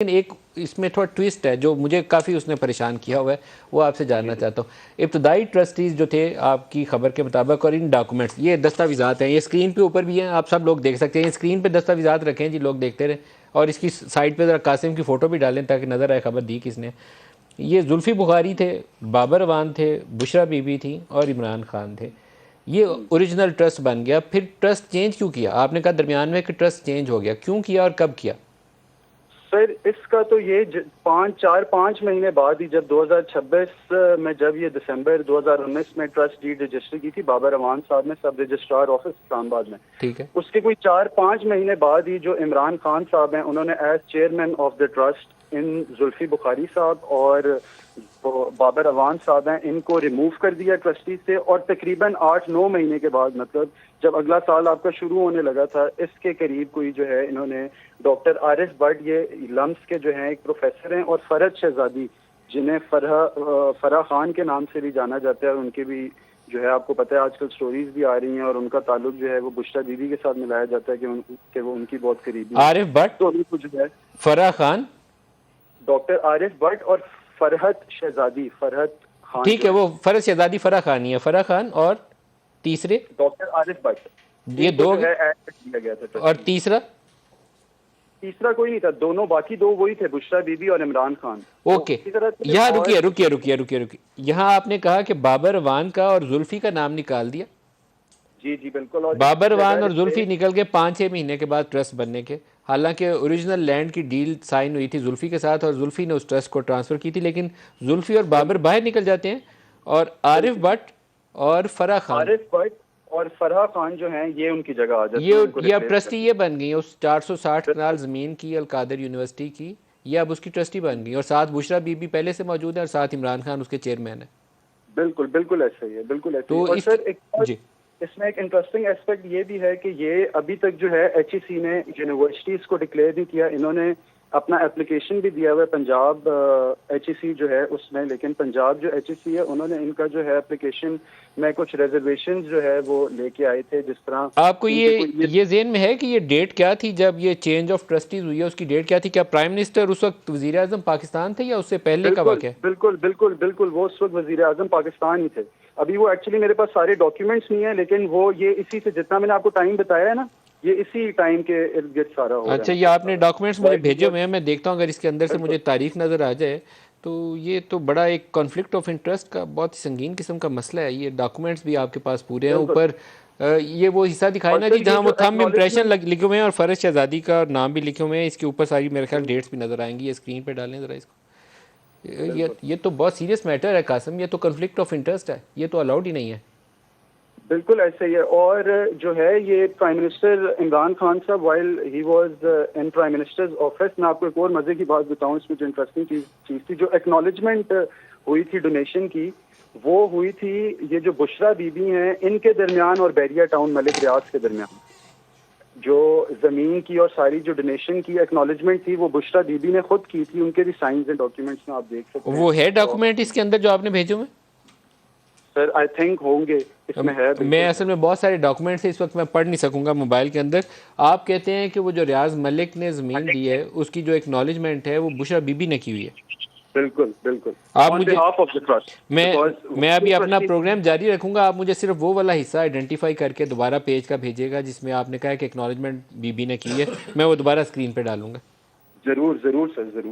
لیکن ایک اس میں تھوڑا ٹویسٹ ہے جو مجھے کافی اس نے پریشان کیا ہوا ہے، وہ آپ سے جاننا چاہتا ہوں۔ ابتدائی ٹرسٹیز جو تھے آپ کی خبر کے مطابق، اور ان ڈاکومنٹس، یہ دستاویزات ہیں، یہ اسکرین پہ اوپر بھی ہیں، آپ سب لوگ دیکھ سکتے ہیں۔ اسکرین پہ دستاویزات رکھیں جی، لوگ دیکھتے رہیں، اور اس کی سائٹ پہ ذرا قاسم کی فوٹو بھی ڈالیں تاکہ نظر آئے خبر دی کس نے۔ یہ زلفی بخاری تھے، بابر اعوان تھے، بشرا بی بی تھیں، اور عمران خان تھے۔ یہ اوریجنل ٹرسٹ بن گیا، پھر ٹرسٹ چینج کیوں کیا؟ آپ نے کہا درمیان میں کہ ٹرسٹ چینج ہو گیا، کیوں کیا اور کب کیا؟ سر اس کا تو یہ 5 مہینے بعد ہی، جب 2026 میں، جب یہ دسمبر 2019 میں ٹرسٹ ڈیڈ رجسٹر کی تھی بابر اعوان صاحب نے سب رجسٹرار آفس اسلام آباد میں، ٹھیک ہے، اس کے کوئی 4-5 مہینے بعد ہی جو عمران خان صاحب ہیں، انہوں نے as chairman of the trust ان زلفی بخاری صاحب اور بابر اعوان صاحب ہیں، ان کو ریموو کر دیا ٹرسٹی سے، اور تقریباً 8-9 مہینے کے بعد، مطلب جب اگلا سال آپ کا شروع ہونے لگا تھا، اس کے قریب کوئی جو ہے انہوں نے ڈاکٹر عارف بٹ، یہ لمس کے جو ہیں ایک پروفیسر ہیں، اور فرحت شہزادی جنہیں فرح خان کے نام سے بھی جانا جاتا ہے، اور ان کے بھی جو ہے آپ کو پتہ ہے آج کل سٹوریز بھی آ رہی ہیں، اور ان کا تعلق جو ہے وہ بشرا بی بی کے ساتھ ملایا جاتا ہے کہ وہ ان کی بہت قریبی ہیں۔ عارف بٹ، تو ان کو جو ہے Farah Khan, doctor Arif but اور فرحت شہزادی، فرحت خان ٹھیک ہے، جو ہے، وہ فرح شہزادی فرح خان ہی ہے، فرح خان، اور تیسرے ڈاکٹر عارف بٹ، یہ ان کو دو جو ہے ایڈ کر دیا گیا تھا اور ٹرسٹی میں۔ تیسرا تیسرا کوئی نہیں تھا، دونوں باقی دو وہی تھے، بشرا بی بی اور عمران خان، وہ اوکے۔ اسی طرح سے۔ یہاں اور رکیے، یہاں آپ نے کہا کہ بابر اعوان کا اور زلفی کا نام نکال دیا۔ جی بالکل، اور اس بابر کی اعوان جگہ اور اس زلفی پہ نکل کے 5-6 مہینے کے بعد ٹرسٹ بننے کے، حالانکہ اوریجنل لینڈ کی ڈیل سائن ہوئی تھی زلفی کے ساتھ، اور زلفی نے اس ٹرسٹ کو ٹرانسفر کی تھی، لیکن زلفی اور بابر بالکل باہر نکل جاتے ہیں، اور عارف بالکل بٹ اور فرح خان، عارف بٹ اور فرح خان جو ہیں یہ ان کی جگہ آ جاتے ہیں، ان کو یہ اب ریپلیس ٹرسٹی کرتے یہ بن گئی اس 460 ہیں۔ کنال زمین کی القادر یونیورسٹی کی، یہ اب اس کی ٹرسٹی بن گئی، اور ساتھ بشرا بی بی پہلے سے موجود ہے، اور ساتھ عمران خان اس کے چیئرمین ہے۔ بالکل ایسا ہی ہے، بالکل ایسا ہی تو ہے۔ اور اس سر ایک اور جی اس میں ایک انٹرسٹنگ ایسپیکٹ یہ بھی ہے کہ یہ ابھی تک جو ہے ایچ ای سی نے یونیورسٹیز کو ڈکلیئر نہیں کیا، انہوں نے اپنا اپلیکیشن بھی دیا ہوا ہے پنجاب ایچ ای سی جو ہے اس میں، لیکن پنجاب جو ایچ ای سی ہے انہوں نے ان کا جو ہے اپلیکیشن میں کچھ ریزرویشن جو ہے وہ لے کے آئے تھے، جس طرح آپ کو ان کے کوئی یہ ذہن میں ہے کہ یہ ڈیٹ کیا تھی جب یہ چینج آف ٹرسٹیز ہوئی ہے؟ اس کی ڈیٹ کیا تھی؟ کیا پرائم منسٹر اس وقت وزیر اعظم پاکستان تھے یا اس سے پہلے کا واقعہ ہے؟ بالکل وہ اس وقت وزیر اعظم پاکستان ہی تھے۔ ابھی وہ ایکچولی میرے پاس سارے ڈاکیومنٹس نہیں ہیں، لیکن وہ یہ اسی سے جتنا میں نے آپ کو ٹائم بتایا ہے نا، یہ اسی ٹائم کے ارد گرد سارا ہو رہا ہے، اچھا، یہ مطلب آپ نے سارا ڈاکومنٹس مجھے بھیجے ہوئے ہیں، میں دیکھتا ہوں اگر اس کے اندر سے بالکل مجھے تاریخ نظر آ جائے تو یہ تو بڑا ایک کانفلکٹ آف انٹرسٹ کا بہت ہی سنگین قسم کا مسئلہ ہے۔ یہ ڈاکومنٹس بھی آپ کے پاس پورے ہیں، بالکل اوپر یہ وہ حصہ دکھائے اور نا جی سر یہ جہاں وہ جو تھم امپریشن ایکنالجمنٹ، لکھے ہوئے ہیں، اور فرحت شہزادی کا نام بھی لکھے ہوئے ہیں، اس کے اوپر ساری میرے خیال ڈیٹس بھی نظر آئیں گی، یہ اسکرین پہ ڈالیں ذرا اس کو۔ بالکل یہ تو بہت سیریس میٹر ہے قاسم، یہ تو کنفلکٹ آف انٹرسٹ ہے، یہ تو الاؤڈ ہی نہیں ہے۔ بالکل ایسا ہی ہے۔ اور جو ہے یہ پرائم منسٹر عمران خان صاحب while he was in prime ministers office, میں آپ کو ایک اور مزے کی بات بتاؤں، اس میں جو انٹرسٹنگ چیز تھی، جو ایکنالجمنٹ ہوئی تھی ڈونیشن کی، وہ ہوئی تھی یہ جو بشرا بی بی ہیں ان کے درمیان اور بیریا ٹاؤن ملک ریاض کے درمیان، جو زمین کی اور ساری جو ڈونیشن کی ایکنالجمنٹ تھی وہ بشرا بی بی نے خود کی تھی، ان کے بھی سائنز اینڈ ڈاکیومنٹس میں آپ دیکھ سکتے ہیں۔ وہ ہے اور ڈاکومنٹ اس کے اندر جو آپ نے بھیجے ہوئے؟ سر آئی تھنک ہوں گے، اس میں ہے، میں بالکل ہے۔ اصل میں بہت سارے ڈاکومنٹس اس وقت میں پڑھ نہیں سکوں گا موبائل کے اندر۔ آپ کہتے ہیں کہ وہ جو ریاض ملک نے زمین دی ہے اس کی جو ایکنالجمنٹ ہے وہ بشرا بی بی نے کی ہوئی ہے؟ بالکل آپ آن مجھے بہاف آف دا ٹرسٹ، میں ابھی اپنا بیکاز پروگرام جاری رکھوں گا، آپ مجھے صرف وہ والا حصہ آئیڈینٹیفائی کر کے دوبارہ پیج کا بھیجیے گا جس میں آپ نے کہا کہ ایکنالجمنٹ بی بی نے کی ہے، میں وہ دوبارہ اسکرین پہ ڈالوں گا۔ ضرور سر، ضرور۔